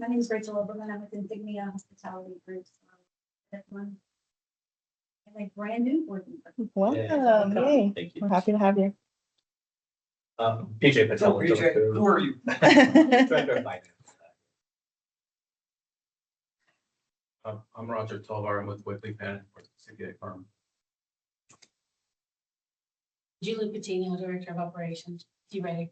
My name is Rachel Oberman. I'm with Insignia Hospitality Group. That one. And a brand new board member. Welcome. Yay. Thank you. We're happy to have you. PJ Patel. PJ, who are you? Director of Finance. I'm Roger Tovar. I'm with Whitley Penn, CPA firm. Julie Patino, Director of Operations. You ready?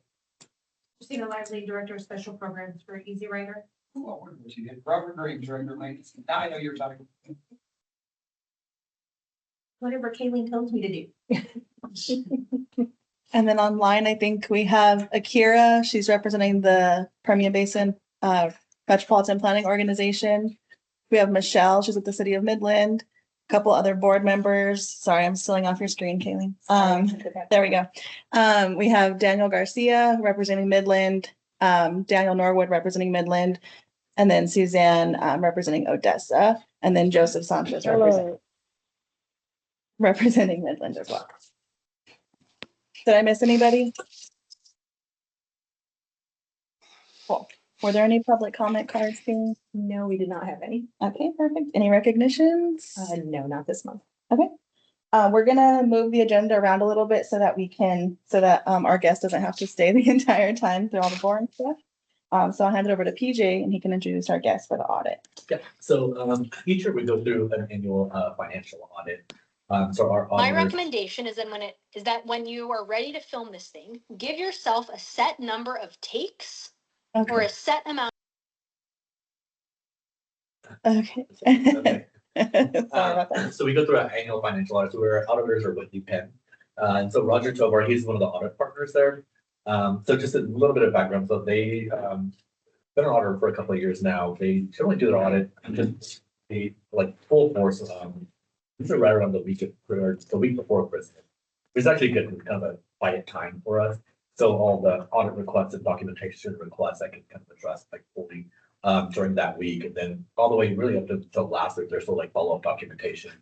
Christina Lively, Director of Special Programs for Easy Rider. Well, what you did. Robert Green, Director of Maintenance. Now I know you're talking. Whatever Kayleen tells me to do. And then online, I think we have Akira. She's representing the Permian Basin Metropolitan Planning Organization. We have Michelle. She's with the City of Midland. A couple other board members. Sorry, I'm stealing off your screen, Kayleen. There we go. We have Daniel Garcia representing Midland, Daniel Norwood representing Midland, and then Suzanne representing Odessa, and then Joseph Sanchez representing Midland as well. Did I miss anybody? Cool. Were there any public comment cards being? No, we did not have any. Okay, perfect. Any recognitions? No, not this month. Okay. We're gonna move the agenda around a little bit so that we can, our guest doesn't have to stay the entire time through all the boring stuff. So I'll hand it over to PJ and he can introduce our guest for the audit. Yeah, so each year we go through an annual financial audit. So our My auditors, recommendation is that when you are ready to film this thing, give yourself a set number of takes or Okay. a set amount. Okay. Okay. Sorry about that. So we go through our annual financial audit. So our auditors are Whitley Penn. And so Roger Tovar, he's one of the audit partners there. So just a little bit of background. So they been an auditor for a couple of years now. They generally do their audit just like full force. Usually right around the week before Christmas. It's actually good, kind of a quiet time for us. So all the audit requests and documentation requests I can kind of address like fully during that week, and then all the way really up to last week. There's still like follow-up documentation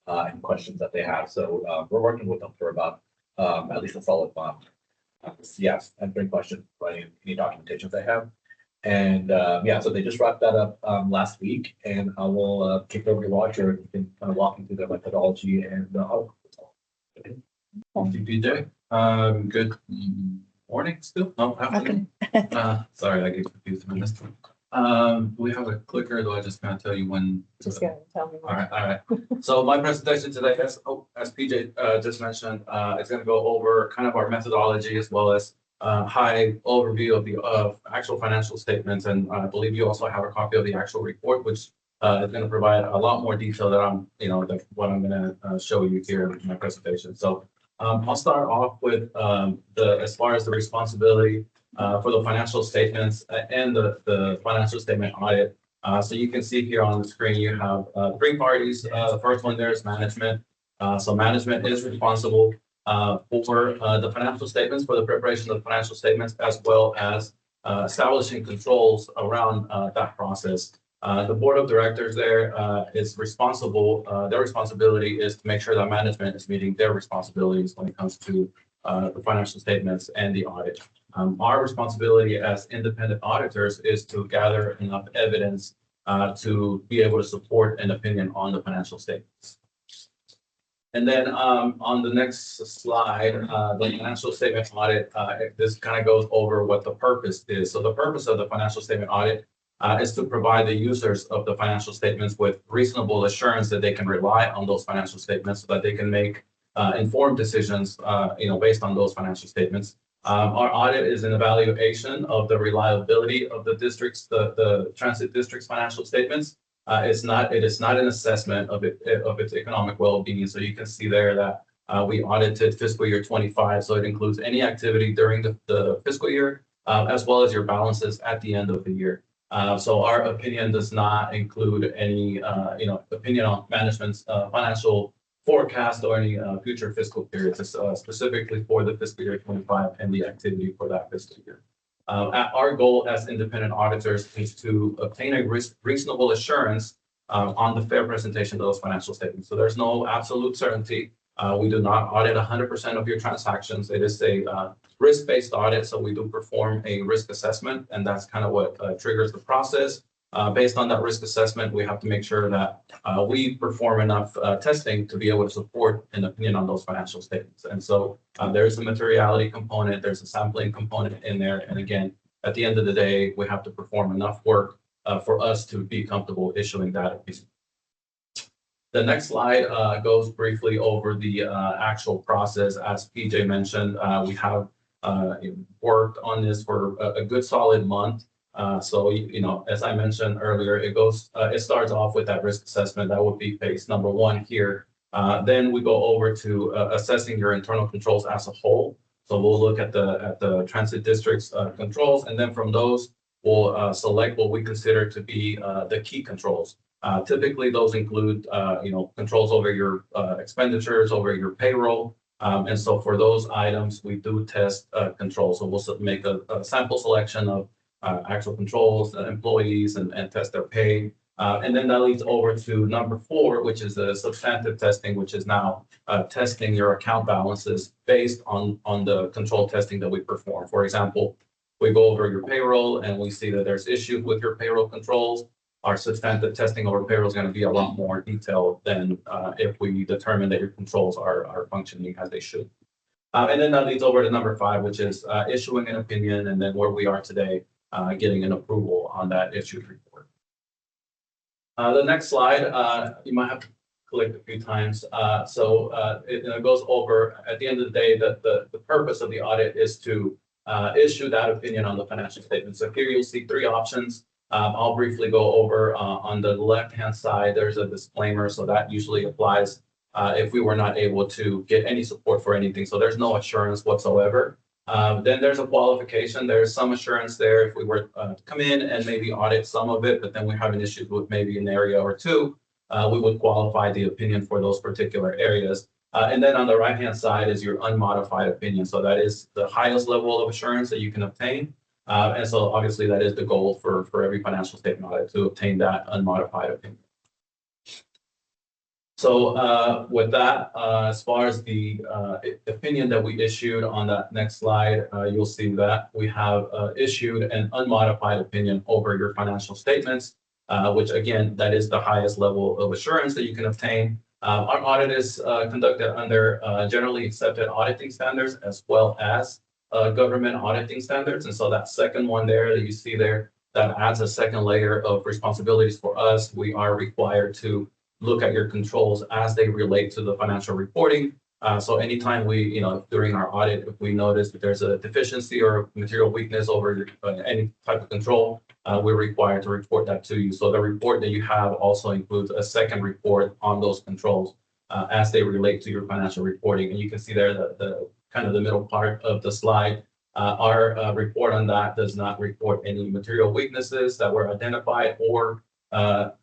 and questions that they have. So we're working with them for about at least a solid month. Yes, answering questions, writing any documentations they have. And yeah, so they just wrapped that up last week, and I will kick it over to Roger and you can kind of walk me through their methodology and Thank you, PJ. Good morning still? No, afternoon. Sorry, I get confused in this one. We have a clicker, though I just kind of tell you when. Just gonna tell me. All right. So my presentation today, as PJ just mentioned, is going to go over kind of our methodology as well as high overview of actual financial statements. And I believe you also have a copy of the actual report, which is going to provide a lot more detail that what I'm going to show you here in my presentation. So I'll start off with as far as the responsibility for the financial statements and the financial statement audit. So you can see here on the screen, you have three parties. The first one there is management. So management is responsible for the financial statements, for the preparation of the financial statements, as well as establishing controls around that process. The board of directors there is responsible. Their responsibility is to make sure that management is meeting their responsibilities when it comes to the financial statements and the audit. Our responsibility as independent auditors is to gather enough evidence to be able to support an opinion on the financial statements. And then on the next slide, the financial statement audit, this kind of goes over what the purpose is. So the purpose of the financial statement audit is to provide the users of the financial statements with reasonable assurance that they can rely on those financial statements so that they can make informed decisions, based on those financial statements. Our audit is an evaluation of the reliability of the district's, the transit district's financial statements. It is not an assessment of its economic well-being. So you can see there that we audited fiscal year 25. So it includes any activity during the fiscal year, as well as your balances at the end of the year. So our opinion does not include any, opinion on management's financial forecast or any future fiscal periods. It's specifically for the fiscal year 25 and the activity for that fiscal year. Our goal as independent auditors is to obtain a reasonable assurance on the fair presentation of those financial statements. So there's no absolute certainty. We do not audit 100% of your transactions. It is a risk-based audit, so we do perform a risk assessment, and that's kind of what triggers the process. Based on that risk assessment, we have to make sure that we perform enough testing to be able to support an opinion on those financial statements. And so there is a materiality component, there's a sampling component in there. And again, at the end of the day, we have to perform enough work for us to be comfortable issuing that opinion. The next slide goes briefly over the actual process. As PJ mentioned, we have worked on this for a good solid month. So, you know, as I mentioned earlier, it starts off with that risk assessment. That would be phase number one here. Then we go over to assessing your internal controls as a whole. So we'll look at the transit district's controls, and then from those, we'll select what we consider to be the key controls. Typically, those include, you know, controls over your expenditures, over your payroll. And so for those items, we do test controls. So we'll make a sample selection of actual controls, employees, and test their pay. And then that leads over to number 4, which is the substantive testing, which is now testing your account balances based on the control testing that we perform. For example, we go over your payroll and we see that there's issues with your payroll controls. Our substantive testing over payroll is going to be a lot more detailed than if we determine that your controls are functioning as they should. And then that leads over to number 5, which is issuing an opinion, and then where we are today, getting an approval on that issued report. The next slide, you might have to click a few times. It goes over, at the end of the day, that the purpose of the audit is to issue that opinion on the financial statement. So here you'll see 3 options. I'll briefly go over on the left-hand side, there's a disclaimer. So that usually applies if we were not able to get any support for anything. So there's no assurance whatsoever. Then there's a qualification. There's some assurance there if we were to come in and maybe audit some of it, but then we're having issues with maybe an area or 2, we would qualify the opinion for those particular areas. And then on the right-hand side is your unmodified opinion. So that is the highest level of assurance that you can obtain. And so obviously that is the goal for every financial statement audit, to obtain that unmodified opinion. So with that, as far as the opinion that we issued on that next slide, you'll see that we have issued an unmodified opinion over your financial statements, which again, that is the highest level of assurance that you can obtain. Our audit is conducted under generally accepted auditing standards as well as government auditing standards. And so that second one there that you see there, that adds a second layer of responsibilities for us. We are required to look at your controls as they relate to the financial reporting. So anytime we, during our audit, if we notice that there's a deficiency or material weakness over any type of control, we're required to report that to you. So the report that you have also includes a second report on those controls as they relate to your financial reporting. And you can see there the kind of the middle part of the slide. Our report on that does not report any material weaknesses that were identified or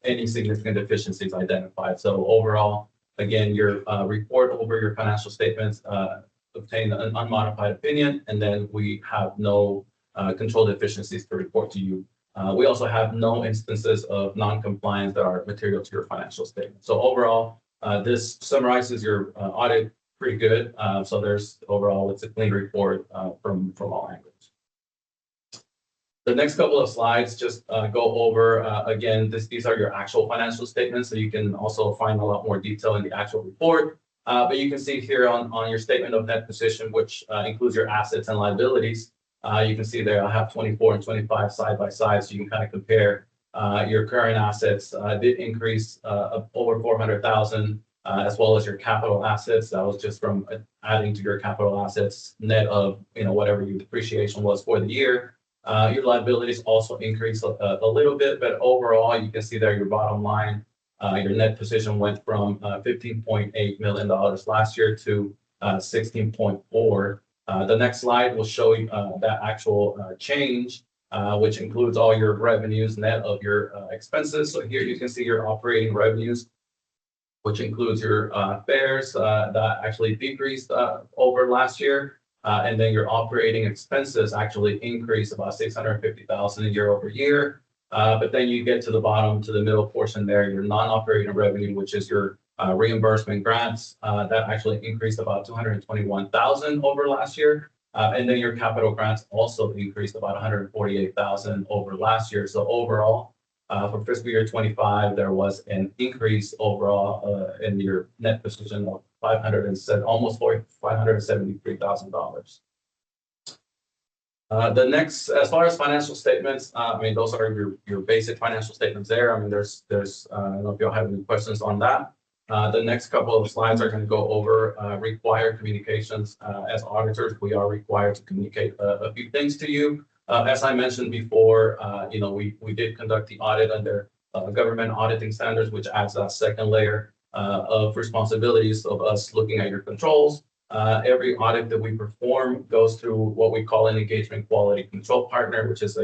any significant deficiencies identified. So overall, again, your report over your financial statements obtain an unmodified opinion, and then we have no control deficiencies to report to you. We also have no instances of non-compliance that are material to your financial statement. So overall, this summarizes your audit pretty good. So there's overall, it's a clean report from all angles. The next couple of slides just go over, again, these are your actual financial statements. So you can also find a lot more detail in the actual report. But you can see here on your statement of net position, which includes your assets and liabilities. You can see there I have 24 and 25 side by side. So you can kind of compare your current assets did increase over 400,000, as well as your capital assets. That was just from adding to your capital assets net of whatever your depreciation was for the year. Your liabilities also increased a little bit, but overall, you can see there your bottom line, your net position went from $15.8 million last year to 16.4. The next slide will show you that actual change, which includes all your revenues net of your expenses. So here you can see your operating revenues, which includes your fares that actually decreased over last year. And then your operating expenses actually increased about $650,000 year over year. But then you get to the bottom, to the middle portion there, your non-operating revenue, which is your reimbursement grants, that actually increased about $221,000 over last year. And then your capital grants also increased about $148,000 over last year. So overall, For fiscal year 25, there was an increase overall in your net position of almost $573,000. The next, as far as financial statements, I mean, those are your basic financial statements there. I mean, there's, I don't know if y'all have any questions on that. The next couple of slides are going to go over required communications. As auditors, we are required to communicate a few things to you. As I mentioned before, we did conduct the audit under government auditing standards, which adds that second layer of responsibilities of us looking at your controls. Every audit that we perform goes through what we call an engagement quality control partner, which is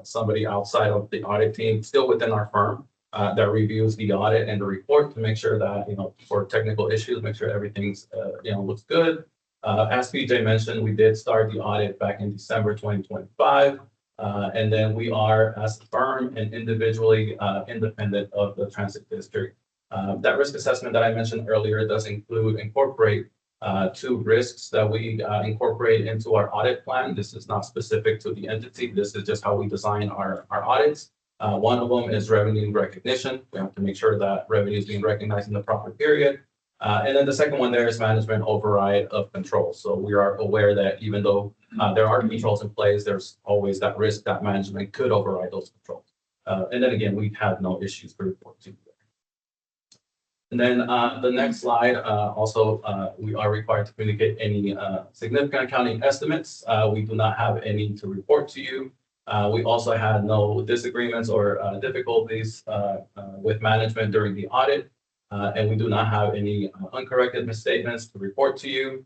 somebody outside of the audit team, still within our firm, that reviews the audit and the report to make sure that, for technical issues, make sure everything's, looks good. As PJ mentioned, we did start the audit back in December 2025. And then we are, as a firm and individually independent of the transit district. That risk assessment that I mentioned earlier does incorporate 2 risks that we incorporate into our audit plan. This is not specific to the entity. This is just how we design our audits. One of them is revenue recognition. We have to make sure that revenue is being recognized in the proper period. And then the second one there is management override of control. So we are aware that even though there are controls in place, there's always that risk that management could override those controls. And then again, we've had no issues to report to. And then the next slide, we are required to communicate any significant accounting estimates. We do not have any to report to you. We also had no disagreements or difficulties with management during the audit. And we do not have any uncorrected misstatements to report to you.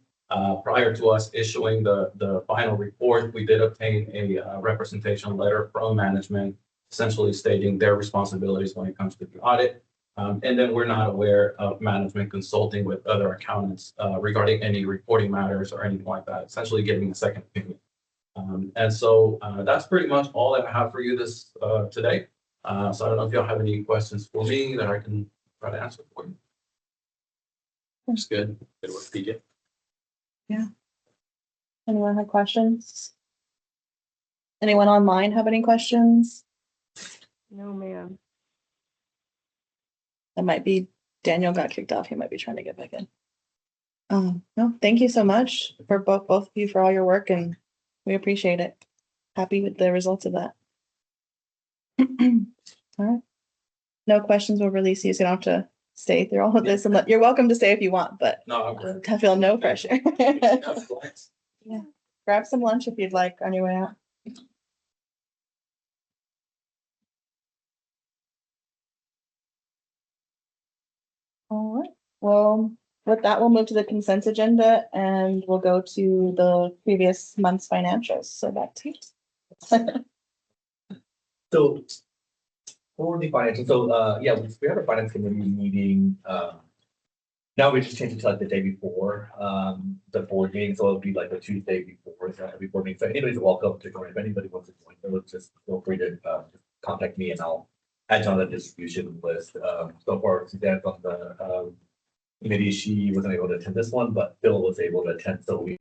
Prior to us issuing the final report, we did obtain a representation letter from management, essentially stating their responsibilities when it comes to the audit. And then we're not aware of management consulting with other accountants regarding any reporting matters or anything like that, essentially getting a second opinion. And so that's pretty much all that I have for you today. So I don't know if y'all have any questions for me that I can try to answer for you. That's good. Good work, PJ. Anyone have questions? Anyone online have any questions? No, ma'am. That might be Daniel got kicked off. He might be trying to get back in. No, thank you so much for both of you for all your work, and we appreciate it. Happy with the results of that. All right. No questions will release you, so you don't have to stay through all of this. And you're welcome to stay if you want, but No, I'm I feel no pressure. good. Grab some lunch if you'd like on your way out. All right, well, with that, we'll move to the consent agenda and we'll go to the previous month's financials. So back to you. So for the financial, we had a finance committee meeting. Now we just changed it to like the day before the board meeting, so it'll be like the Tuesday before the board meeting. So anybody's welcome to join. If anybody wants to join, just feel free to contact me and I'll add you on the distribution list. So far, Suzanne's on the committee. She wasn't able to attend this one, but Bill was able to attend. So we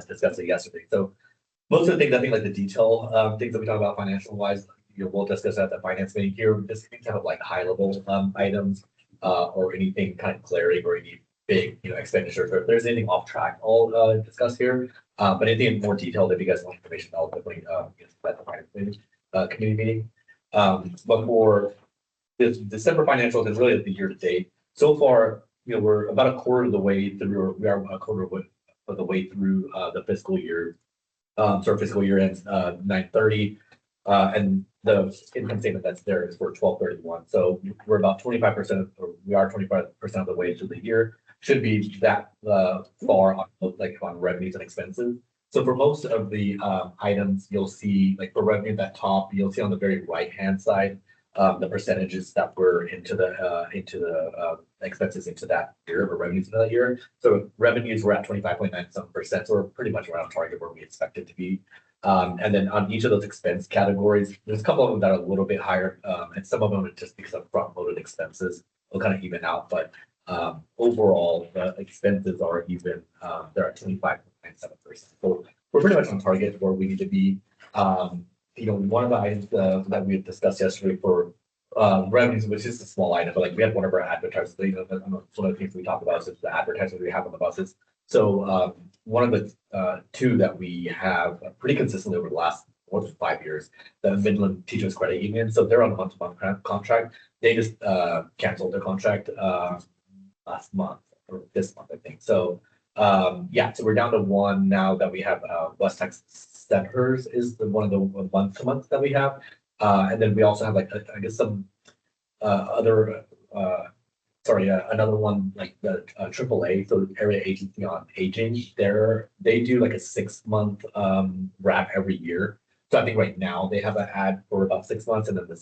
discussed it yesterday. So most of the things, I think, like the detail things that we talk about financial wise, we'll discuss at the finance meeting here. Just kind of like high level items or anything kind of glaring or any big expenditures. Or if there's anything off track, I'll discuss here. But anything in more detail, if you guys want information, I'll definitely at the finance meeting, committee meeting. But for this December financials and really the year to date, so far, we're about a quarter of the way through, or we are a quarter of the way through the fiscal year. So our fiscal year ends 9/30, and the income statement that's there is for 12/31. So we're about 25%, or we are 25% of the way through the year. Should be that far on revenues and expenses. So for most of the items, you'll see like for revenue at that top, you'll see on the very right hand side the percentages that were into the expenses into that year, or revenues into that year. So revenues were at 25.97%, so we're pretty much around target where we expect it to be. And then on each of those expense categories, there's a couple of them that are a little bit higher, and some of them are just because of front-loaded expenses will kind of even out. But overall, the expenses are even. They're at 25.97%. So we're pretty much on target where we need to be. One of the items that we had discussed yesterday for revenues, which is a small item, but like we had one of our advertisers, you know, one of the things we talk about is the advertising we have on the buses. So one of the two that we have pretty consistently over the last more than 5 years, the Midland Teachers Credit Union. So they're on a month-to-month contract. They just canceled their contract last month or this month, I think. So yeah, so we're down to one now that we have. West Texas Centers is one of the month-to-month that we have. And then we also have like, I guess some other, another one like the AAA, so Area Agency on Aging. They do like a 6-month wrap every year. So I think right now they have an ad for about 6 months, and then the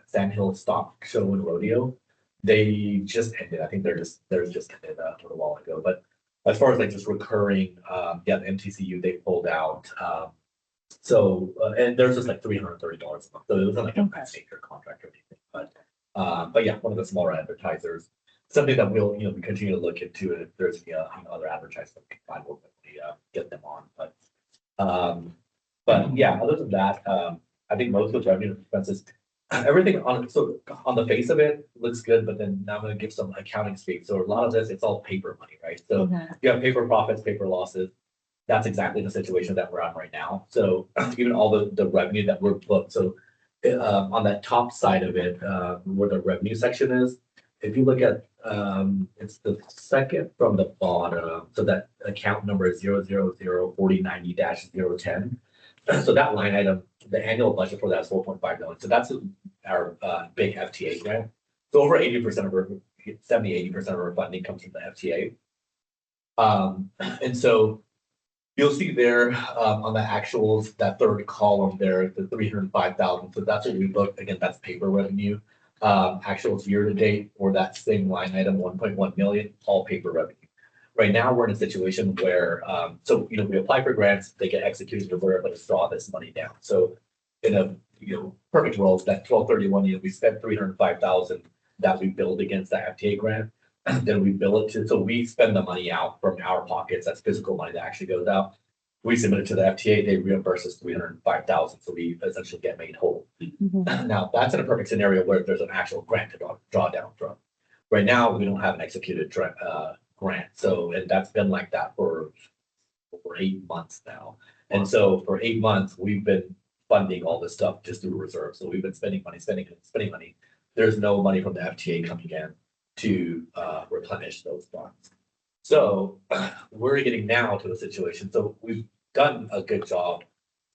Sand Hill Stock Show and Rodeo, they just ended. I think they're just ended a little while ago. But as far as like just recurring, yeah, the MTCU they pulled out. So and there's just like $330 a month. So it wasn't like a major contract or anything. But yeah, one of the smaller advertisers. Something that we'll we continue to look into, and if there's other advertisers that we can find, we'll definitely get them on. But yeah, other than that, I think most of the revenue and expenses, everything on the face of it looks good, but then now I'm going to give some accounting speak. So a lot of this, it's all paper money, right? So you have paper profits, paper losses. That's exactly the situation that we're on right now. So even all the revenue that we're booked. So on that top side of it, where the revenue section is, if you look at it's the second from the bottom. So that account number is 0004090-010. So that line item, the annual budget for that is 4.5 million. So that's our big FTA grant. So over 80% of our 70-80% of our funding comes from the FTA. And so you'll see there on the actuals, that third column there, the 305,000. So that's what we booked. Again, that's paper revenue. Actuals year to date for that same line item, 1.1 million, all paper revenue. Right now, we're in a situation where, we apply for grants, they get executed, and we're able to draw this money down. So in a perfect world, that 12/31, we spent 305,000 that we billed against that FTA grant. Then we bill it so we spend the money out from our pockets. That's physical money that actually goes out. We submit it to the FTA, they reimburse us 305,000. So we essentially get made whole. Now that's in a perfect scenario where there's an actual grant to draw down from. Right now, we don't have an executed grant. So, and that's been like that for 8 months now. And so for 8 months, we've been funding all this stuff just through reserves. So we've been spending money. There's no money from the FTA coming in to replenish those funds. So we're getting now to the situation. So we've done a good job,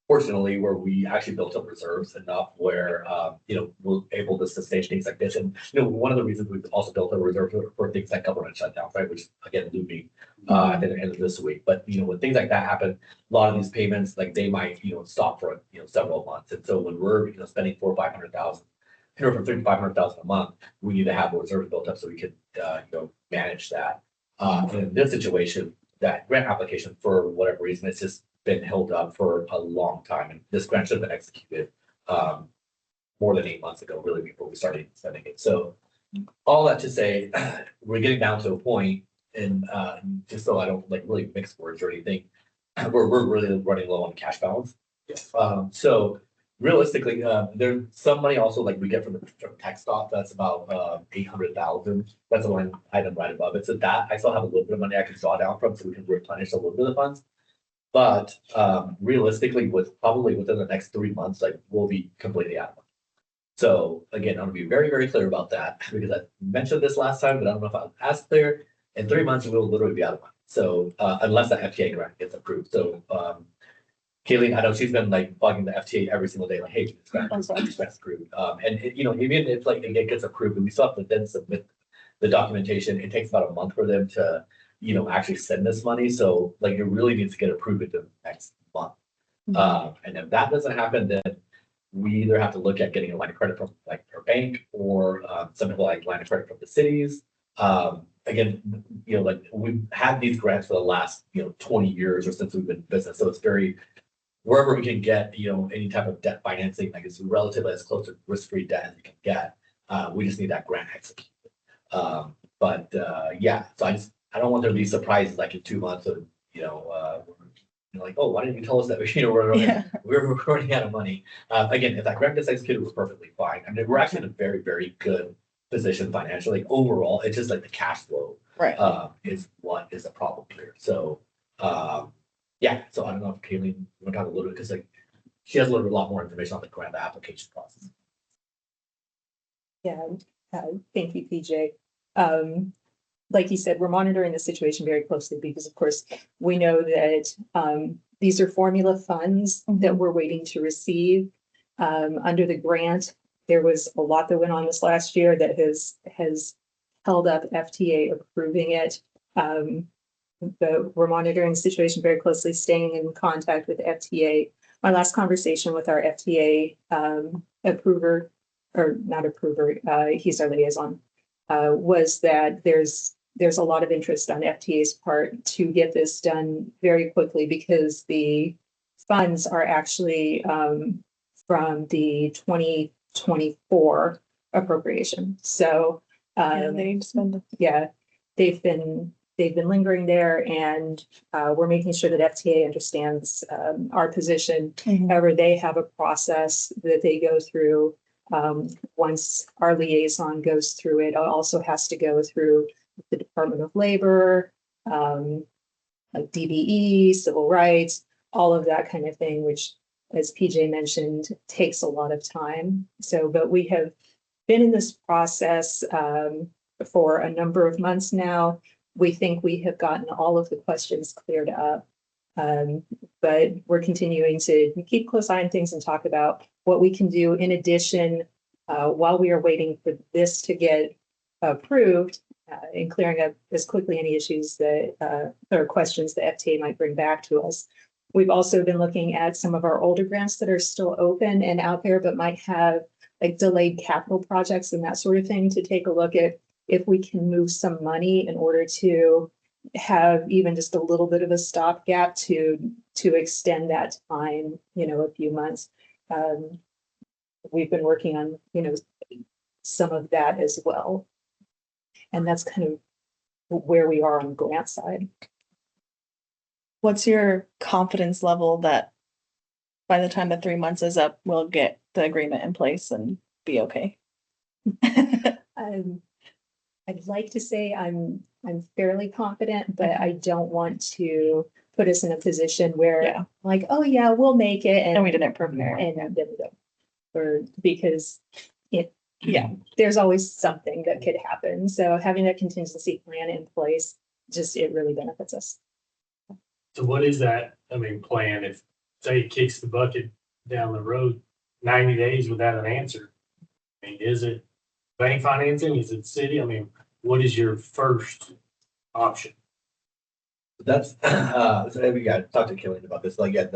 fortunately, where we actually built up reserves enough where we're able to sustain things like this. And one of the reasons we've also built a reserve for things like government shutdown, right? Which again looming at the end of this week. But when things like that happen, a lot of these payments like they might stop for several months. And so when we're spending $400,000 or $500,000. From $500,000 a month, we need to have a reserve built up so we can, manage that. In this situation, that grant application, for whatever reason, it's just been held up for a long time, and this grant should have been executed more than 8 months ago, really, before we started spending it. So, all that to say, we're getting down to a point, and just so I don't really mix words or anything, we're really running low on cash balance. Yes. So realistically, there's some money also we get from tech stock. That's about 800,000. That's a line item right above it. So that I still have a little bit of money I can draw down from, so we can replenish a little bit of the funds. But realistically, probably within the next 3 months, we'll be completely out of money. So again, I'm gonna be very, very clear about that, because I mentioned this last time, but I don't know if I was as clear. In 3 months, we'll literally be out of money. So unless the FTA grant gets approved. So Kayleen, I know she's been bugging the FTA every single day, hey, this grant's approved. And even if it gets approved, and we still have to then submit the documentation, it takes about a month for them to actually send this money. So it really needs to get approved in the next month. And if that doesn't happen, then we either have to look at getting a line of credit from our bank, or something like line of credit from the cities. Again, we've had these grants for the last 20 years or since we've been in business. So it's very, wherever we can get any type of debt financing, it's relatively as close to risk-free debt as you can get. We just need that grant executed. Yeah, so I don't want there to be surprises in 2 months of You're like, oh, why didn't you tell us that? Yeah. We're running out of money. Again, if that grant gets executed, it was perfectly fine. I mean, we're actually in a very, very good position financially. Like overall, it's just like the cash flow Right. is what is a problem here. So, yeah. So I don't know if Kayleen, you want to talk a little bit because like she has a lot more information on the grant application process. Yeah, thank you, PJ. Like you said, we're monitoring the situation very closely because, of course, we know that these are formula funds that we're waiting to receive. Under the grant, there was a lot that went on this last year that has held up FTA approving it. But we're monitoring the situation very closely, staying in contact with FTA. My last conversation with our FTA approver, or not approver, he's our liaison, was that there's a lot of interest on FTA's part to get this done very quickly because the funds are actually from the 2024 appropriation. So Yeah, they need to spend it. yeah, they've been lingering there, and we're making sure that FTA understands our position. Mhm. However, they have a process that they go through. Once our liaison goes through it, also has to go through the Department of Labor, like DBE, civil rights, all of that kind of thing, which, as PJ mentioned, takes a lot of time. So, but we have been in this process for a number of months now. We think we have gotten all of the questions cleared up. But we're continuing to keep close eye on things and talk about what we can do in addition while we are waiting for this to get approved and clearing up as quickly any issues that or questions the FTA might bring back to us. We've also been looking at some of our older grants that are still open and out there, but might have like delayed capital projects and that sort of thing to take a look at if we can move some money in order to have even just a little bit of a stopgap to extend that time, a few months. We've been working on, some of that as well. And that's kind of where we are on the grant side. What's your confidence level that by the time the 3 months is up, we'll get the agreement in place and be okay? I'd like to say I'm fairly confident, but I don't want to put us in a position where Yeah. like, oh yeah, we'll make it. And we didn't prepare. And then we don't. Or because there's always something that could happen. So having that contingency plan in place, it really benefits us. So what is that, plan if, say, it kicks the bucket down the road 90 days without an answer? Is it bank financing? Is it city? What is your first option? That's so we got talked to Killian about this. Like, yeah,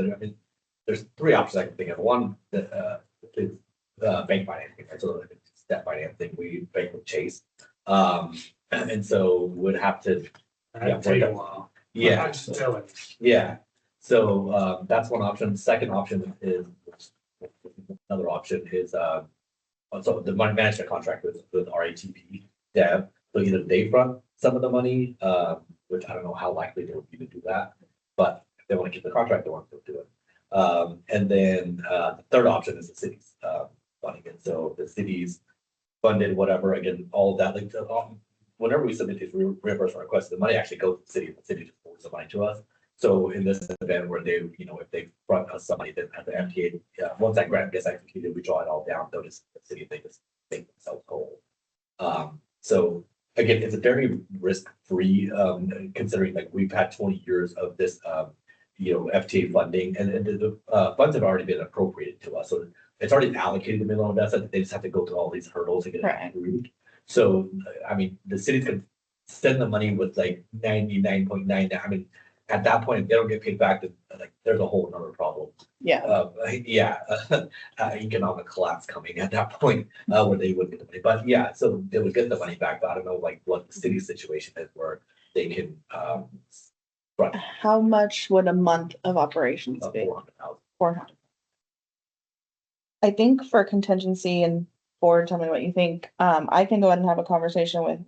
there's 3 options I can think of. One that is bank financing, right? So like debt financing, we bank with Chase, and so would have to That'd take a while. yeah I'm just telling you. yeah. So that's one option. Second option is another option is so the money management contract with RATP Dev. So either they front some of the money, which I don't know how likely they would be to do that, but if they want to keep the contract, they want to do it. And then the third option is the city's funding it. So the city's funded whatever, again, all of that, like whenever we submit these reimbursement requests, the money actually goes to the city, and the city just forwards the money to us. So in this event where they, if they front us some money, then at the FTA, once that grant gets executed, we draw it all down, they'll just, the city, they just make themselves whole. So again, it's a very risk-free, considering like we've had 20 years of this, FTA funding, and the funds have already been appropriated to us. So it's already allocated to Midland, Odessa. They just have to go through all these hurdles to get it approved. So, the city's gonna send the money with like 99.99. At that point, if they don't get paid back, then like there's a whole other problem. Yeah. Economic collapse coming at that point, where they wouldn't get the money. But yeah, so they would get the money back, but I don't know like what the city's situation is where they can run How much would a month of operations be? 400,000. 400. I think for contingency, and Ford, tell me what you think. I can go ahead and have a conversation with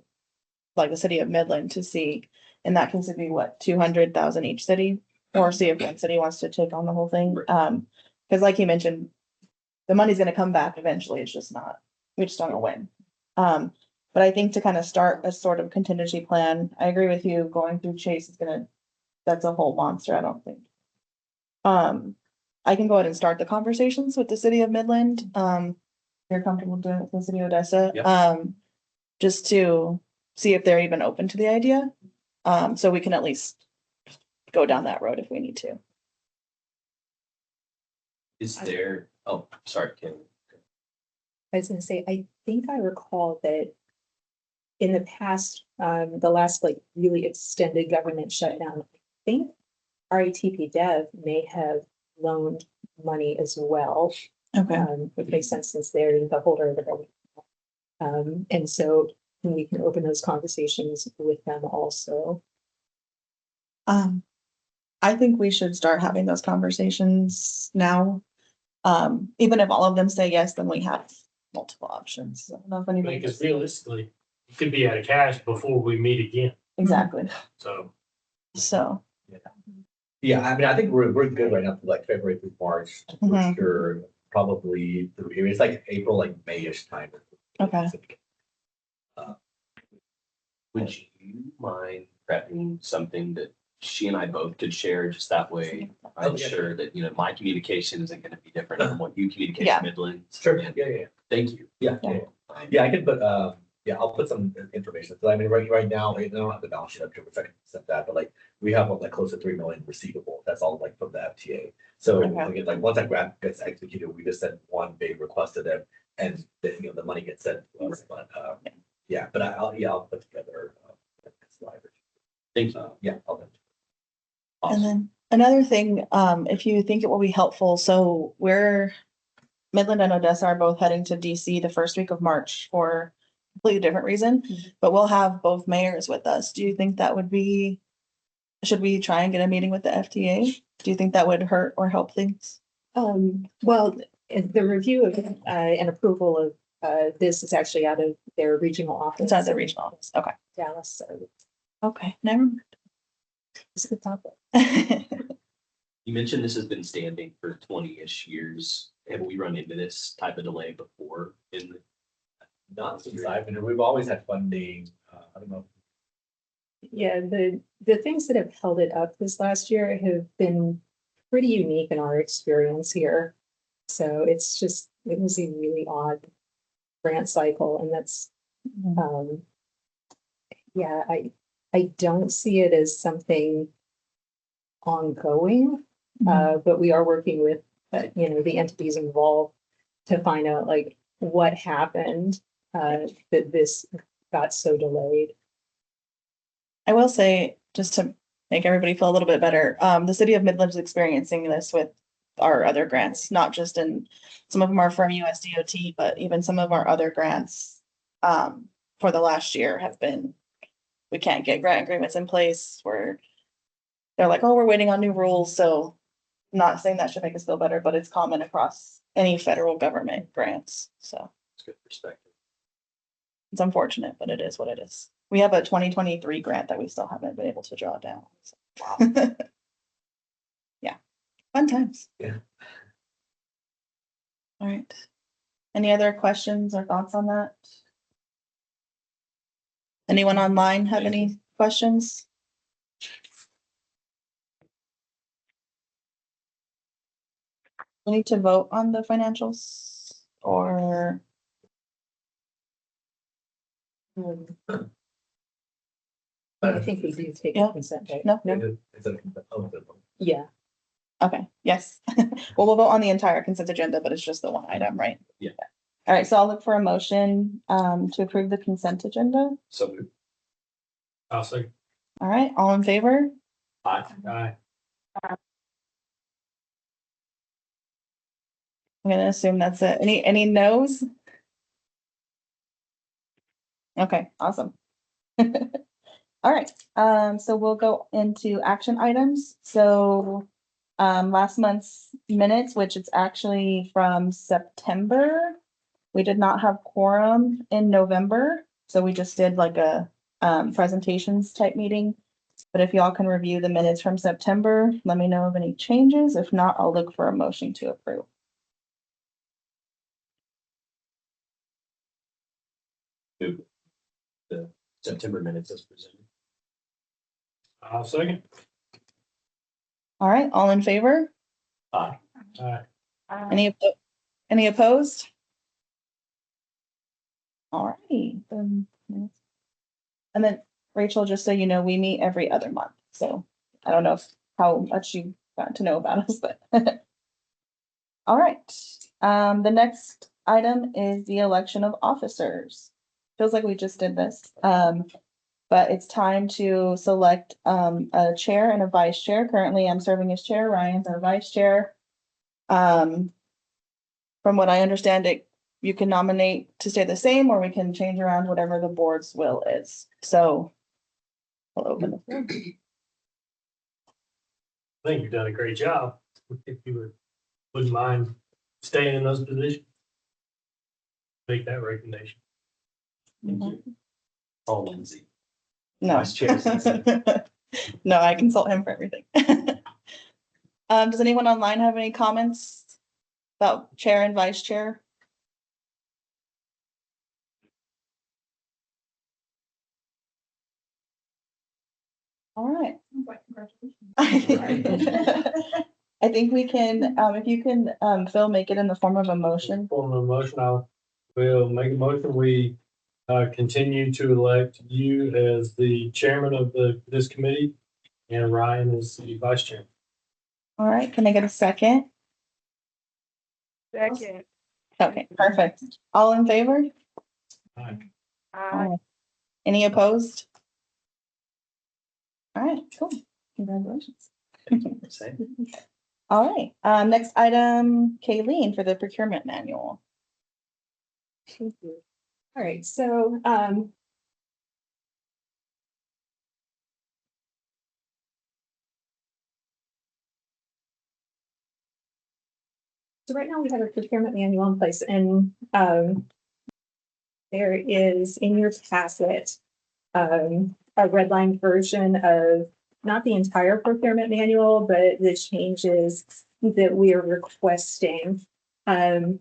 like the city of Midland to see, and that can be what, 200,000 each city? or see if one city wants to take on the whole thing. Because like you mentioned, the money's gonna come back eventually. It's just not, we just don't know when. But I think to kind of start a sort of contingency plan, I agree with you, going through Chase is gonna, that's a whole monster, I don't think. I can go ahead and start the conversations with the city of Midland. You're comfortable doing it with the city of Odessa? Just to see if they're even open to the idea. So we can at least go down that road if we need to. Is there, oh, sorry, Kim. I was gonna say, I think I recall that in the past, the last like really extended government shutdown, I think RATP Dev may have loaned money as well. Okay. Which makes sense since they're the holder of the building. And so we can open those conversations with them also. I think we should start having those conversations now. Even if all of them say yes, then we have multiple options. I don't know if anybody. Because realistically, it could be out of cash before we meet again, Exactly. so. So, Yeah, I mean, I think we're good right now for like February through March, for Mhm. sure, probably through here. It's like April, like May-ish time. Okay. Would you mind prepping something that she and I both could share, just that way I'm yeah. sure that, you know, my communication isn't gonna be different from what you communicate Yeah. to Midland. Sure, And yeah. Thank you. Yeah. Yeah, I can put, yeah, I'll put some information. So I mean, right now, I don't have the balance sheet up to which I can set that, but like, we have like close to 3 million receivable. That's all like from the FTA. So Okay. again, like, once that grant gets executed, we just send one big request to them and the money gets sent to us. But, yeah, but I'll put together a slide. Thank you. Yeah, I'll do. and then another thing, if you think it will be helpful, so Midland and Odessa are both heading to DC the first week of March for a completely different reason, but we'll have both mayors with us. Do you think that would be, should we try and get a meeting with the FTA? Do you think that would hurt or help things? Well, the review of and approval of this is actually out of their regional office. It's at the regional office. Okay. Dallas, so Okay, never it's a good topic. mind. You mentioned this has been standing for 20-ish years. Have we run into this type of delay before in the? Not since I've been, we've always had funding, I don't know. Yeah, the things that have held it up this last year have been pretty unique in our experience here. So it's just, it was a really odd grant cycle, and that's, yeah, I don't see it as something ongoing, but we are working with, the entities involved to find out like what happened, that this got so delayed. I will say, just to make everybody feel a little bit better, the city of Midland is experiencing this with our other grants, not just in, some of them are from USDOT, but even some of our other grants for the last year have been, we can't get grant agreements in place where they're like, oh, we're waiting on new rules. So not saying that should make us feel better, but it's common across any federal government grants. So It's good perspective. it's unfortunate, but it is what it is. We have a 2023 grant that we still haven't been able to draw down. So. Wow. Yeah, fun times. Yeah. All right. Any other questions or thoughts on that? Anyone online have any questions? We need to vote on the financials or? I think we do take Yeah. a consent, right? No? Yeah, Okay, yes. Well, we'll vote on the entire consent agenda, but it's just the one item, right? Yeah. All right, so I'll look for a motion to approve the consent agenda. So I'll say, All right, all in favor? aye. I'm gonna assume that's it. Any no's? Okay, awesome. All right, so we'll go into action items. So last month's minutes, which it's actually from September. We did not have quorum in November, so we just did like a presentations type meeting. But if y'all can review the minutes from September, let me know of any changes. If not, I'll look for a motion to approve. Move the September minutes as presented. I'll second. All right, all in favor? Aye. Any opposed? All righty. then. And then Rachel, just so you know, we meet every other month, so I don't know how much you got to know about us, but. All right, the next item is the election of officers. Feels like we just did this, but it's time to select a chair and a vice chair. Currently, I'm serving as chair, Ryan's our vice chair. From what I understand, you can nominate to stay the same, or we can change around whatever the board's will is. So I'll open the floor. I think you've done a great job. If you wouldn't mind staying in those positions. Make that recommendation. Paul Lindsay. No. Vice chair. No, I consult him for everything. Does anyone online have any comments about chair and vice chair? All right. I think we can, if you can, Phil, make it in the form of a motion. Form of motion, I will make a motion. We continue to elect you as the chairman of this committee and Ryan as the vice chairman. All right, can I get a second? Second. Okay, perfect. All in favor? Aye. Aye. Any opposed? All right, cool. Congratulations. Same. All right, next item, Kayleen for the procurement manual. Thank you. All right, so right now we have a procurement manual in place, and there is in your packet a redline version of not the entire procurement manual, but the changes that we are requesting. Right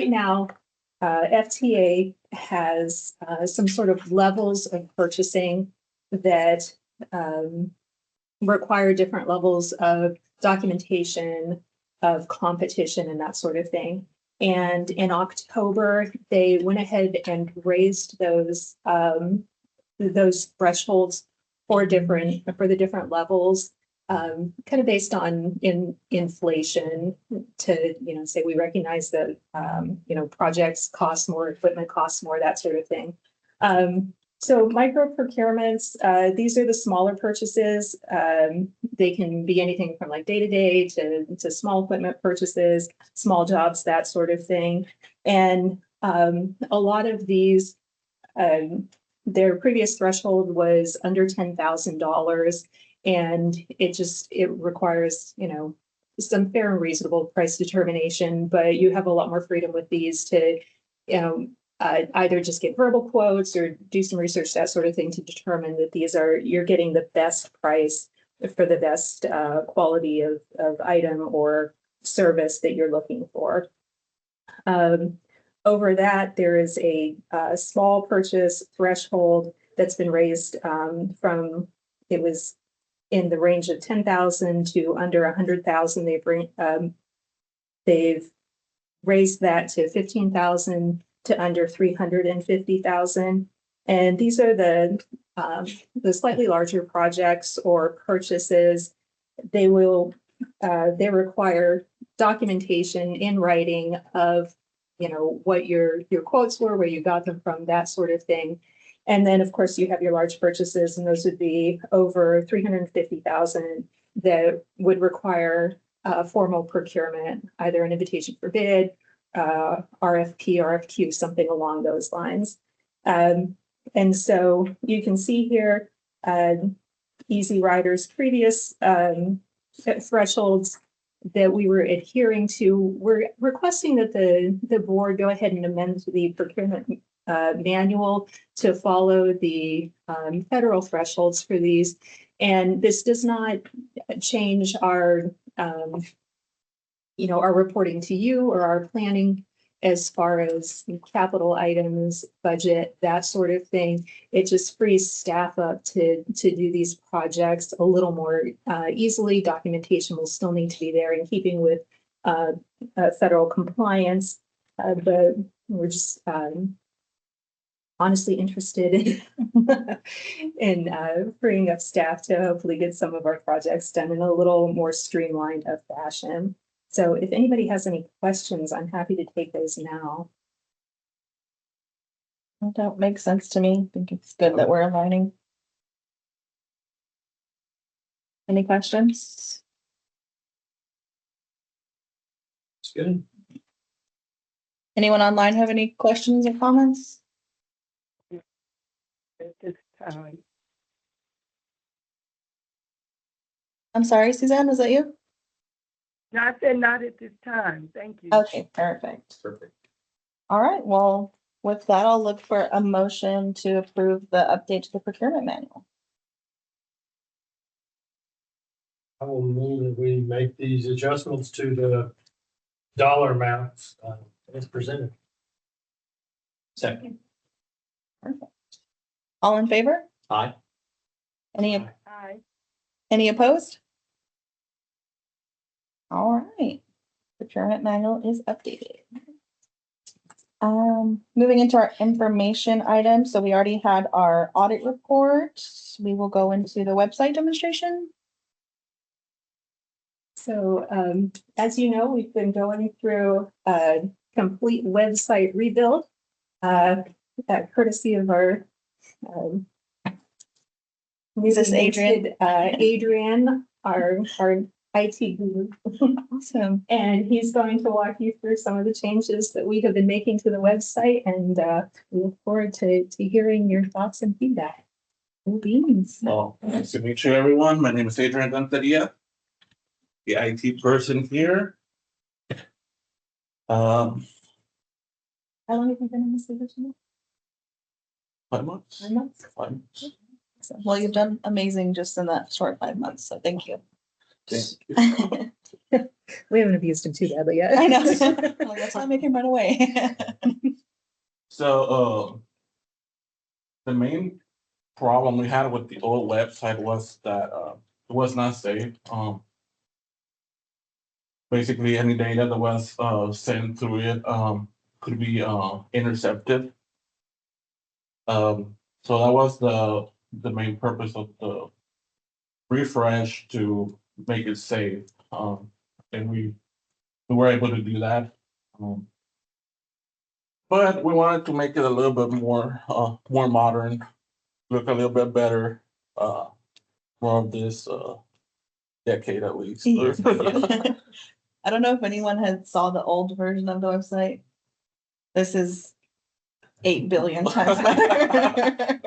now, FTA has some sort of levels of purchasing that require different levels of documentation, of competition, and that sort of thing. And in October, they went ahead and raised those thresholds for the different levels, kind of based on inflation to, say we recognize that, projects cost more, equipment costs more, that sort of thing. So micro procurements, these are the smaller purchases. They can be anything from like day-to-day to small equipment purchases, small jobs, that sort of thing. And a lot of these, their previous threshold was under $10,000, and it requires, some fair and reasonable price determination, but you have a lot more freedom with these to, either just get verbal quotes or do some research, that sort of thing, to determine that you're getting the best price for the best quality of item or service that you're looking for. Over that, there is a small purchase threshold that's been raised from, it was in the range of 10,000 to under 100,000. They've raised that to 15,000 to under 350,000. And these are the slightly larger projects or purchases. They require documentation in writing of, what your quotes were, where you got them from, that sort of thing. And then, of course, you have your large purchases, and those would be over 350,000 that would require formal procurement, either an invitation for bid, RFP, RFQ, something along those lines. And so you can see here, Easy Rider's previous thresholds that we were adhering to. We're requesting that the board go ahead and amend the procurement manual to follow the federal thresholds for these. And this does not change our, our reporting to you or our planning as far as capital items, budget, that sort of thing. It just frees staff up to do these projects a little more easily. Documentation will still need to be there in keeping with federal compliance, but we're just honestly interested in freeing up staff to hopefully get some of our projects done in a little more streamlined of fashion. So if anybody has any questions, I'm happy to take those now. That makes sense to me. I think it's good that we're aligning. Any questions? It's good. Anyone online have any questions or comments? At this time. I'm sorry, Suzanne, was that you? No, I said not at this time. Thank you. Okay, perfect. Perfect. All right, well, with that, I'll look for a motion to approve the update to the procurement manual. I will move that we make these adjustments to the dollar amounts as presented. Second. Perfect. All in favor? Aye. Aye. Any opposed? All right, procurement manual is updated. Moving into our information items. So we already had our audit report. We will go into the website demonstration. So as you know, we've been going through a complete website rebuild, courtesy of our Is this Adrian? Adrian, our IT guru. Awesome. And he's going to walk you through some of the changes that we have been making to the website, and we look forward to hearing your thoughts and feedback. Cool beans. Well, nice to meet you, everyone. My name is Adrian Danteria, the IT person here. How long have you been in this position? 5 months. 5 months. 5 months. Well, you've done amazing just in that short 5 months, so thank you. Thank you. We haven't abused him too badly yet. I know. Well, let's not make him run away. So, the main problem we had with the old website was that it was not safe. Basically, any data that was sent through it could be intercepted. So that was the main purpose of the refresh, to make it safe. And we were able to do that. But we wanted to make it a little bit more modern, look a little bit better, more of this decade at least. I don't know if anyone had saw the old version of the website. This is 8 billion times better.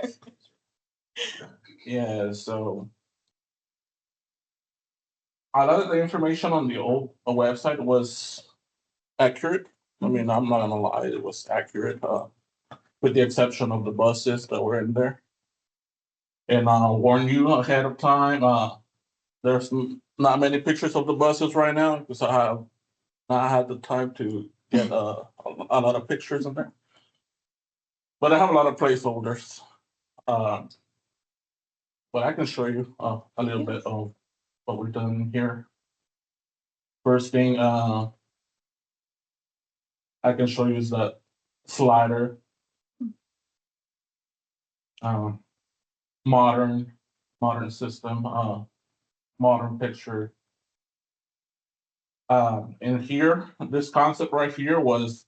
Yeah, so a lot of the information on the old website was accurate. I mean, I'm not gonna lie, it was accurate, with the exception of the buses that were in there. And I'll warn you ahead of time, there's not many pictures of the buses right now because I have not had the time to get a lot of pictures in there. But I have a lot of placeholders. But I can show you a little bit of what we're doing here. First thing I can show you is the slider. Modern system, modern picture. And here, this concept right here was,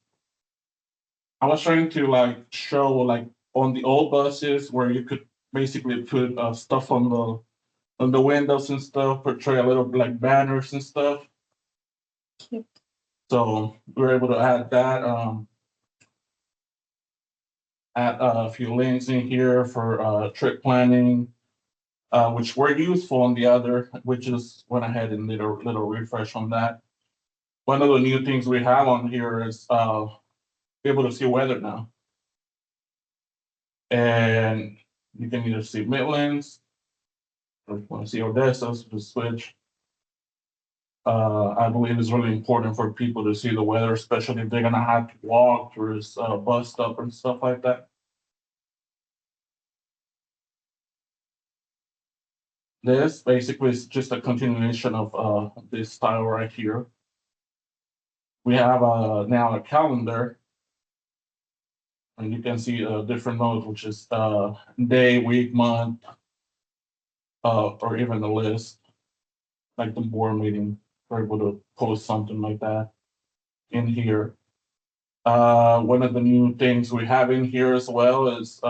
I was trying to like show like on the old buses where you could basically put stuff on the windows and stuff, portray a little like banners and stuff. Yep. So we were able to add that. Add a few links in here for trip planning, which were useful on the other. We just went ahead and did a little refresh on that. One of the new things we have on here is able to see weather now. And you can either see Midlands, or if you want to see Odessa, so just switch. I believe it's really important for people to see the weather, especially if they're gonna have to walk through this bus stop and stuff like that. This basically is just a continuation of this style right here. We have now a calendar. And you can see different modes, which is day, week, month, or even the list, like the board meeting, we're able to post something like that in here. One of the new things we have in here as well is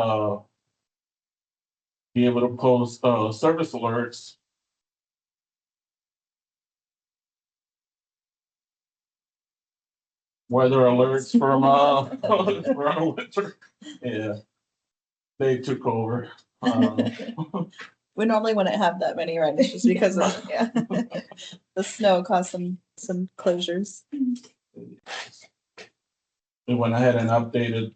be able to post service alerts. Weather alerts from for our winter. Yeah. They took over. We normally wouldn't have that many, right? It's just because of, yeah. The snow caused some closures. We went ahead and updated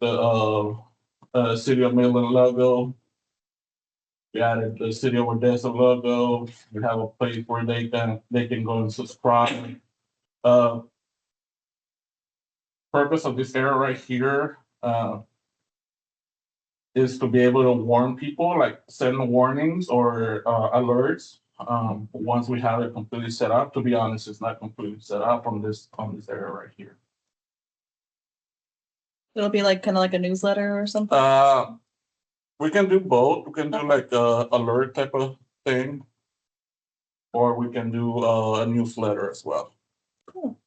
the City of Midland logo. We added the City of Odessa logo. We have a place where they can go and subscribe. Purpose of this area right here is to be able to warn people, like send warnings or alerts. Once we have it completely set up, to be honest, it's not completely set up on this area right here. It'll be like kind of like a newsletter or something. We can do both. We can do like a alert type of thing, or we can do a newsletter as well. Cool.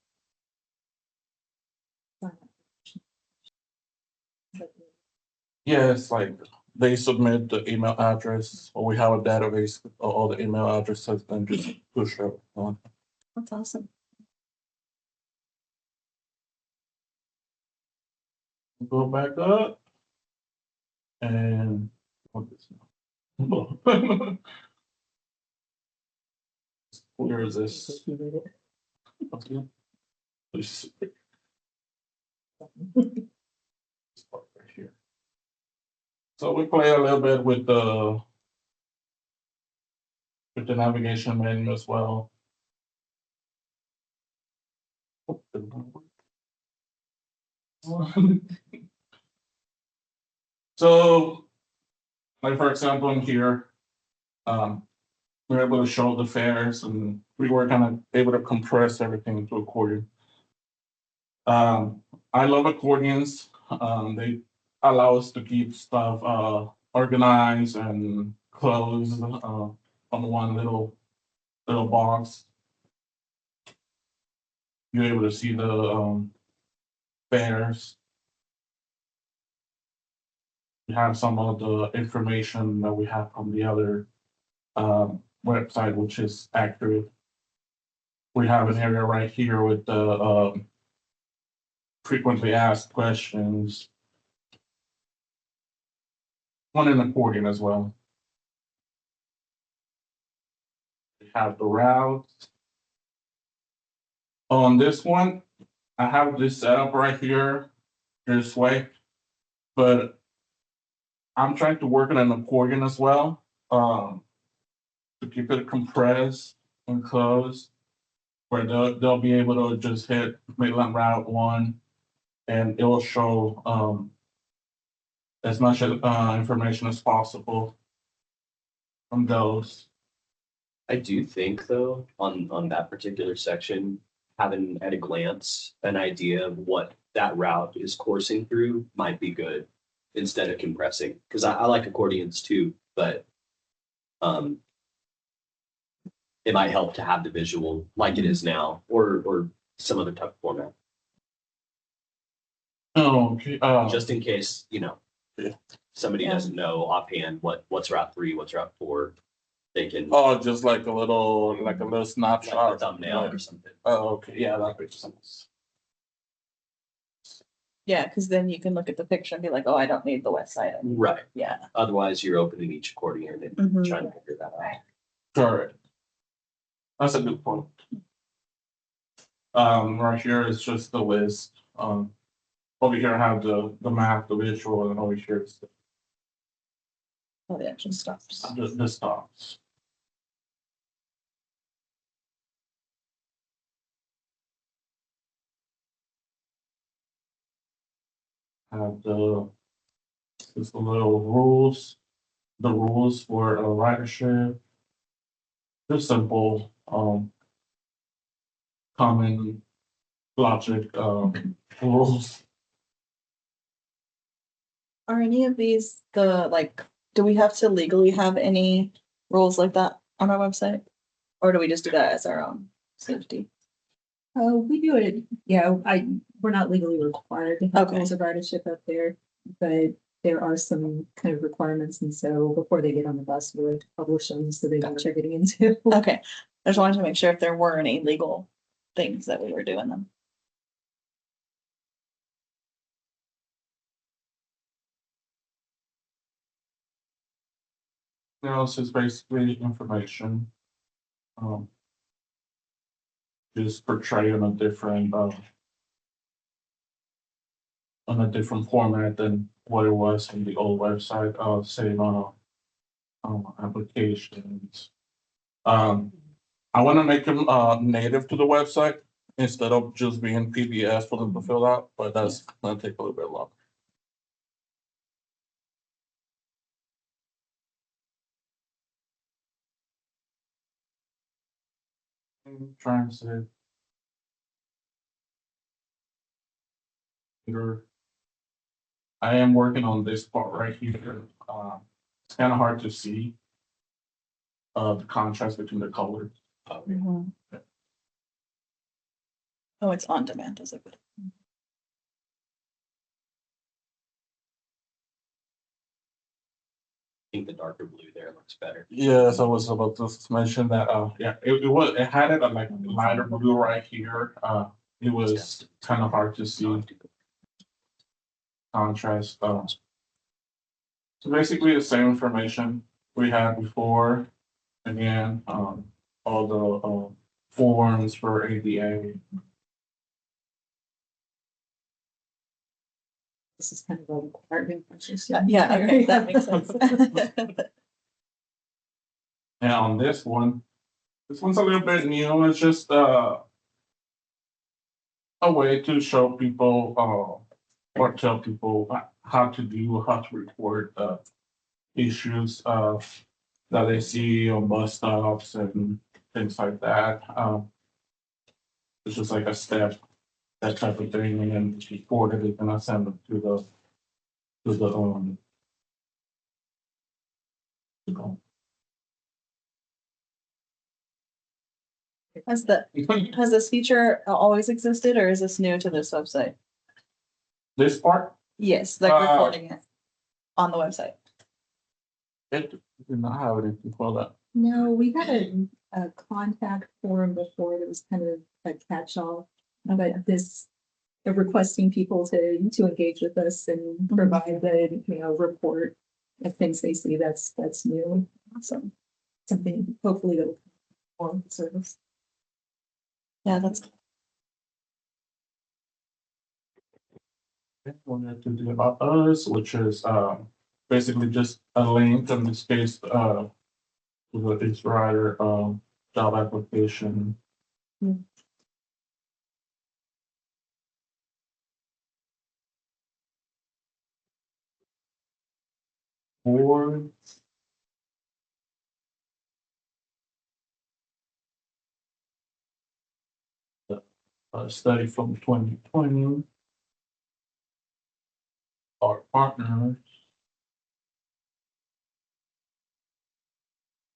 Yes, like they submit the email address, or we have a database of all the email addresses and just push it on. That's awesome. Go back up. And what is where is this? Okay. This part right here. So we play a little bit with the navigation menu as well. So, like for example, in here, we're able to show the fares, and we were kind of able to compress everything into accordion. I love accordions. They allow us to keep stuff organized and closed on one little box. You're able to see the fares. We have some of the information that we have from the other website, which is accurate. We have an area right here with the frequently asked questions. One in accordion as well. We have the routes. On this one, I have this set up right here this way, but I'm trying to work on an accordion as well, to keep it compressed and closed, where they'll be able to just hit Midland Route 1, and it will show as much information as possible from those. I do think though, on that particular section, having at a glance an idea of what that route is coursing through might be good instead of compressing. Because I like accordions too, but it might help to have the visual like it is now, or some other type of format. Oh, okay. Just in case, Yeah. somebody doesn't know offhand what's Route 3, what's Route 4. They can Oh, just like a little like snapshot. a thumbnail or something. Oh, okay. Yeah, that makes sense. Yeah, because then you can look at the picture and be like, oh, I don't need the west side. Right. Yeah. Otherwise, you're opening each accordion and Mhm. trying to figure that out. Correct. That's a good point. Right here is just the list. Over here I have the map, the visual, and over here is Oh, the action stops. the stops. Have just the little rules, the rules for a ridership. Just simple, common logic, rules. Are any of these do we have to legally have any rules like that on our website? Or do we just do that as our own safety? Oh, we do it, yeah, we're not legally required to have Okay. rules of ridership up there, but there are some kind of requirements, and so before they get on the bus, we like to publish them so they know what they're getting into. Okay, I just wanted to make sure if there were any legal things that we were doing them. This is basically information. Just portray on a different, on a different format than what it was in the old website, say on applications. I want to make them, native to the website instead of just being PDF for them to fill out, but that's gonna take a little bit longer. Transit. I am working on this part right here. It's kind of hard to see. The contrast between the colors. Mhm. Oh, it's on demand, is it? I think the darker blue there looks better. Yes, I was about to mention that, yeah, it had it like lighter blue right here. It was kind of hard to see contrast. So basically the same information we had before. Again, all the, forms for ADA. This is kind of a requirement. Yeah, okay, that makes sense. And on this one's a little bit new. It's just, a way to show people, or tell people how to report, issues, that they see on bus stops and things like that. It's just like a step, that type of thing, and then it's recorded, and I send them to the, Has this feature always existed or is this new to this website? this part, Yes, like recording it on the website. it did not have anything for that. No, we had a contact form before that was kind of a catch-all, but this, requesting people to engage with us and provide the, report of things they see, that's new. Awesome. Something hopefully that'll form the service. Yeah, that's Wanted to do about us, which is, basically just a link in this case, to the East Rider, job application. Or a study from 2020. Our partners.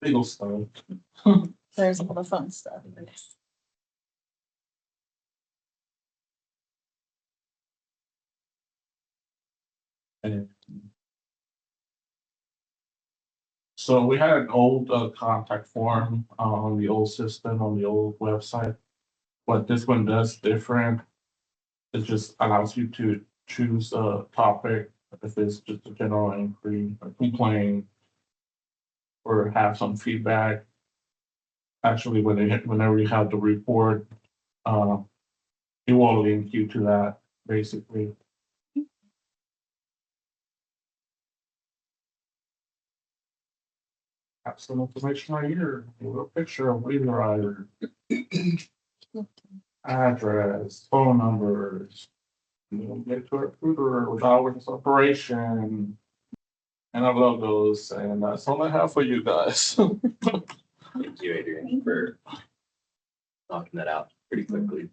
Legal stuff. there's all the fun stuff. And so we had an old, contact form, on the old system, on the old website. What this one does different, it just allows you to choose a topic, if it's just a general inquiry, or complaint, or have some feedback. Actually, whenever you have the report, it will link you to that, basically. have some information right here, with a picture of either rider. Address, phone numbers. Get to a recruiter with hours of operation. And our logos, and that's all I have for you guys. Thank you, Adrian, for knocking that out pretty quickly.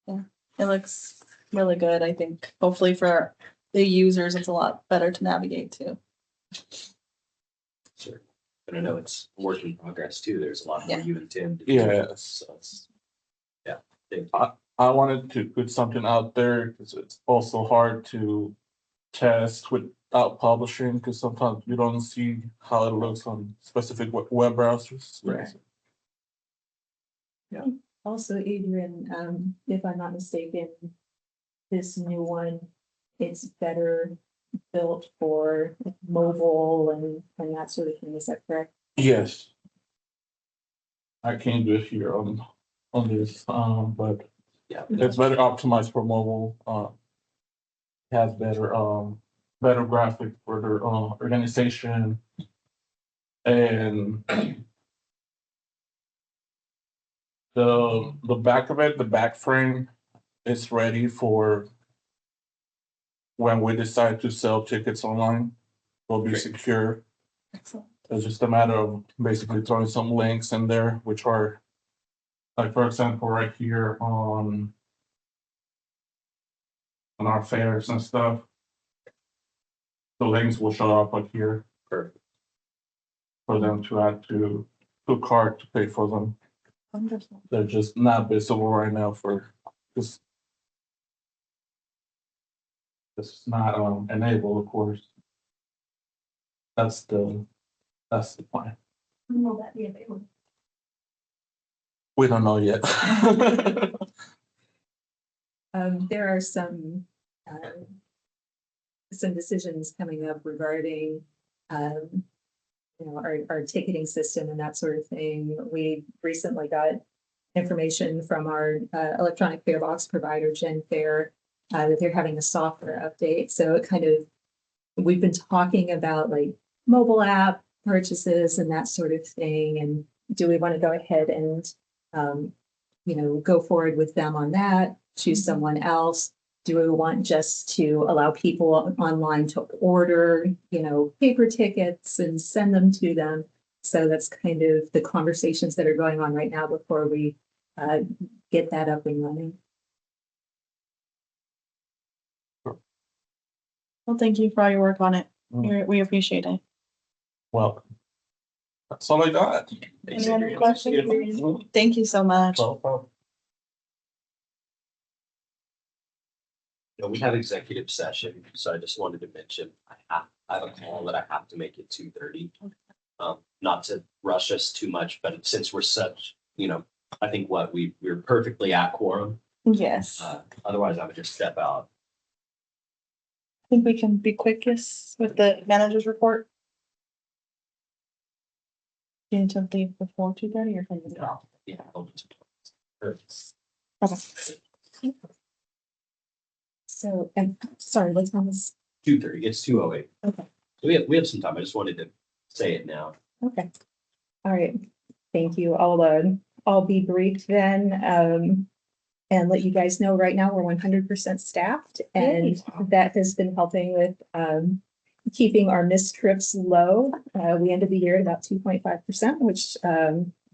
It looks really good. I think hopefully for the users, it's a lot better to navigate too. Sure. But I know it's a work in progress too. There's a lot more Yeah. you and Tim. to do. Yes. So it's, yeah. Thank you. I wanted to put something out there because it's also hard to test without publishing because sometimes you don't see how it looks on specific web browsers. Right. Also, Adrian, if I'm not mistaken, this new one, it's better built for mobile and that sort of thing. Is that correct? Yes. I can't do it here on this, but Yeah. it's better optimized for mobile. Has better graphic for their organization. And the back of it, the back frame is ready for when we decide to sell tickets online. Will be Great. secure. Excellent. It's just a matter of basically throwing some links in there, which are, like, for example, right here on our fairs and stuff. The links will show up like here. Perfect. For them to add to cart to pay for them. Wonderful. They're just not visible right now for this. It's not enabled, of course. That's the plan. When will that be available? We don't know yet. There are some decisions coming up regarding, our ticketing system and that sort of thing. We recently got information from our electronic fare box provider, GenFare, that they're having a software update. So it kind of, we've been talking about like mobile app purchases and that sort of thing. And do we want to go ahead and, go forward with them on that, choose someone else? Do we want just to allow people online to order, paper tickets and send them to them? So that's kind of the conversations that are going on right now before we get that up and running. Well, thank you for all your work on it. We appreciate it. Well, that's all I got. Thanks, Any other Adrian. questions? Thank you so much. We have executive session, so I just wanted to mention, I have a call that I have to make at 2:30. Not to rush us too much, but since we're such, I think we're perfectly at quorum. Yes. Otherwise I would just step out. I think we can be quickest with the manager's report. You need to leave before 2:30 or something? Yeah. Perfect. Okay. So, and sorry, what time is? 2:30, it's 2:08. Okay. So we have some time. I just wanted to say it now. Okay. All right. Thank you. I'll be brief then, and let you guys know right now we're 100% staffed, and that has been helping with keeping our missed trips low. We ended the year at about 2.5%, which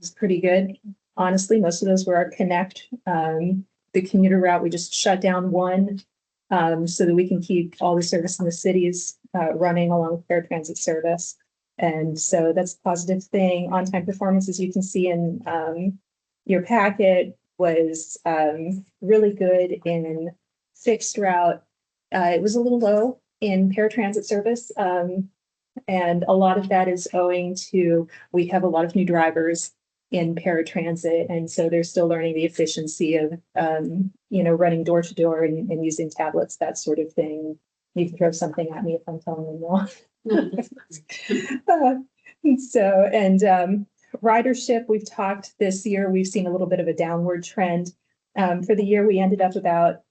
is pretty good. Honestly, most of those were our connect. The commuter route, we just shut down one so that we can keep all the service in the cities running along with air transit service. And so that's a positive thing. On-time performance, as you can see in your packet, was really good in fixed route. It was a little low in paratransit service. And a lot of that is owing to, we have a lot of new drivers in paratransit. And so they're still learning the efficiency of, running door to door and using tablets, that sort of thing. You can throw something at me if I'm telling them wrong. Ridership, we've talked this year, we've seen a little bit of a downward trend. For the year, we ended up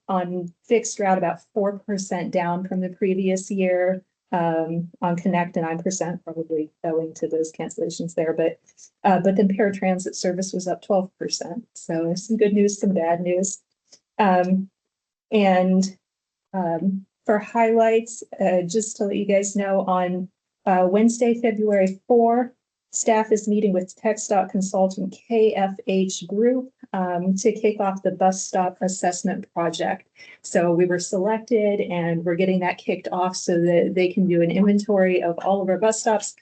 on fixed route, about 4% down from the previous year. on Connect and 9%, probably owing to those cancellations there, but then paratransit service was up 12%. So some good news, some bad news. For highlights, just to let you guys know, on Wednesday, February 4, staff is meeting with TxDOT consultant KFH Group to kick off the bus stop assessment project. So we were selected and we're getting that kicked off so that they can do an inventory of all of our bus stops,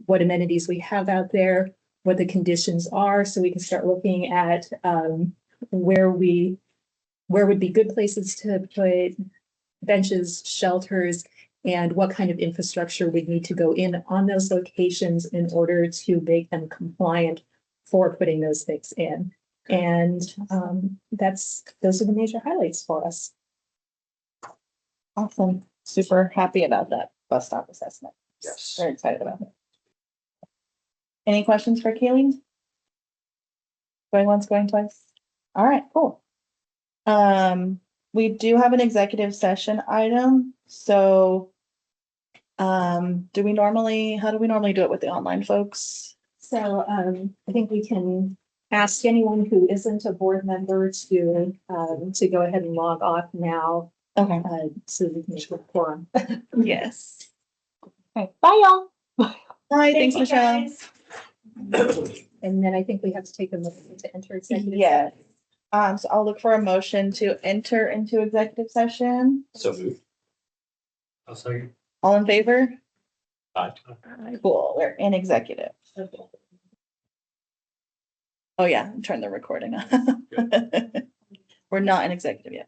what amenities we have out there, what the conditions are, so we can start looking at where would be good places to put benches, shelters, and what kind of infrastructure would need to go in on those locations in order to make them compliant for putting those things in. And those are the major highlights for us. Awesome. Super happy about that bus stop assessment. Yes. Very excited about it. Any questions for Kayleen? Going once, going twice? All right, cool. We do have an executive session item, so how do we normally do it with the online folks? So I think we can ask anyone who isn't a board member to go ahead and log off now, Okay. so we can make a quorum. Yes. Okay, bye y'all. Hi, thanks, you, Michelle. guys. And then I think we have to take a motion to enter executive. Yes. So I'll look for a motion to enter into executive session. So moved. I'll say, All in favor? Aye. Cool, we're in executive. Oh yeah, turn the recording on. We're not in executive yet.